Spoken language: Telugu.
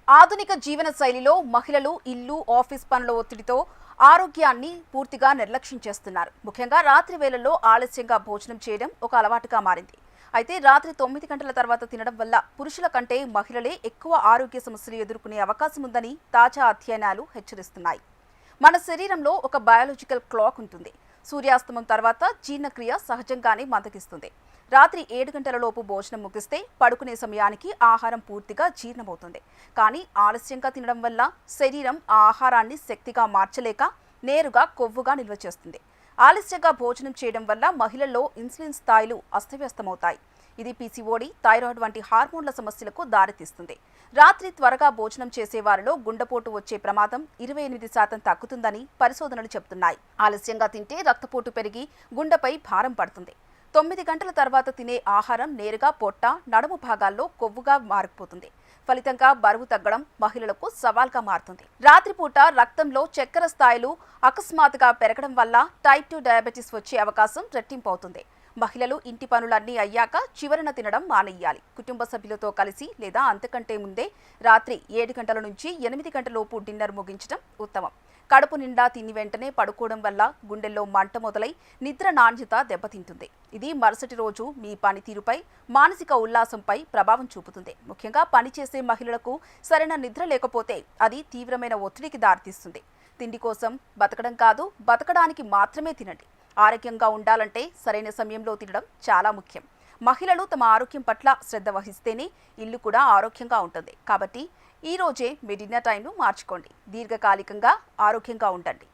ఆధునిక జీవన శైలిలో మహిళలు ఇల్లు, ఆఫీస్ పనుల ఒత్తిడితో ఆరోగ్యాన్ని పూర్తిగా నిర్లక్ష్యం చేస్తున్నారు. ముఖ్యంగా రాత్రి వేళల్లో ఆలస్యంగా భోజనం చేయడం ఒక అలవాటుగా మారింది. అయితే రాత్రి 9 గంటల తర్వాత తినడం వల్ల పురుషుల కంటే మహిళలే ఎక్కువ ఆరోగ్య సమస్యలు ఎదుర్కొనే అవకాశం ఉందని తాజా అధ్యయనాలు హెచ్చరిస్తున్నాయి. మన శరీరంలో ఒక బయాలజికల్ క్లాక్ ఉంటుంది. సూర్యాస్తమం తర్వాత జీర్ణక్రియ సహజంగానే మందగిస్తుంది. రాత్రి 7 గంటలలోపు భోజనం ముగిస్తే పడుకునే సమయానికి ఆహారం పూర్తిగా జీర్ణమవుతుంది. కానీ ఆలస్యంగా తినడం వల్ల శరీరం ఆ ఆహారాన్ని శక్తిగా మార్చలేక నేరుగా కొవ్వుగా నిల్వ చేస్తుంది. ఆలస్యంగా భోజనం చేయడం వల్ల మహిళల్లో ఇన్సులిన్ స్థాయిలు అస్తవ్యస్తమవుతాయి. ఇది పీసీఓడి, థైరాయిడ్ వంటి హార్మోన్ల సమస్యలకు దారితీస్తుంది. రాత్రి త్వరగా భోజనం చేసే వారిలో గుండెపోటు వచ్చే ప్రమాదం 28% తగ్గుతుందని పరిశోధనలు చెబుతున్నాయి. ఆలస్యంగా తింటే రక్తపోటు పెరిగి గుండెపై భారం పడుతుంది. 9 గంటల తర్వాత తినే ఆహారం నేరుగా పొట్ట, నడుము భాగాల్లో కొవ్వుగా మారిపోతుంది. ఫలితంగా బరువు తగ్గడం మహిళలకు సవాల్గా మారుతుంది. రాత్రిపూట రక్తంలో చక్కెర స్థాయిలు అకస్మాత్తుగా పెరగడం వల్ల టైప్ 2 డయాబెటీస్ వచ్చే అవకాశం రెట్టింపు అవుతుంది. మహిళలు ఇంటి పనులన్నీ అయ్యాక చివరన తినడం మానేయాలి. కుటుంబ సభ్యులతో కలిసి లేదా అంతకంటే ముందే రాత్రి 7 గంటల నుంచి 8 గంటలలోపు డిన్నర్ ముగించడం ఉత్తమం. కడుపు నిండా తిని వెంటనే పడుకోవడం వల్ల గుండెల్లో మంట మొదలై నిద్ర నాణ్యత దెబ్బతింటుంది. ఇది మరుసటి రోజు మీ పనితీరుపై, మానసిక ఉల్లాసంపై ప్రభావం చూపుతుంది. ముఖ్యంగా పనిచేసే మహిళలకు సరైన నిద్ర లేకపోతే అది తీవ్రమైన ఒత్తిడికి దారితీస్తుంది. తిండి కోసం బతకడం కాదు, బతకడానికి మాత్రమే తినండి. ఆరోగ్యంగా ఉండాలంటే సరైన సమయంలో తినడం చాలా ముఖ్యం. మహిళలు తమ ఆరోగ్యం పట్ల శ్రద్ధ వహిస్తేనే ఇల్లు కూడా ఆరోగ్యంగా ఉంటుంది. కాబట్టి ఈ రోజే మీ డిన్నర్ టైంను మార్చుకోండి. దీర్ఘకాలికంగా ఆరోగ్యంగా ఉండండి.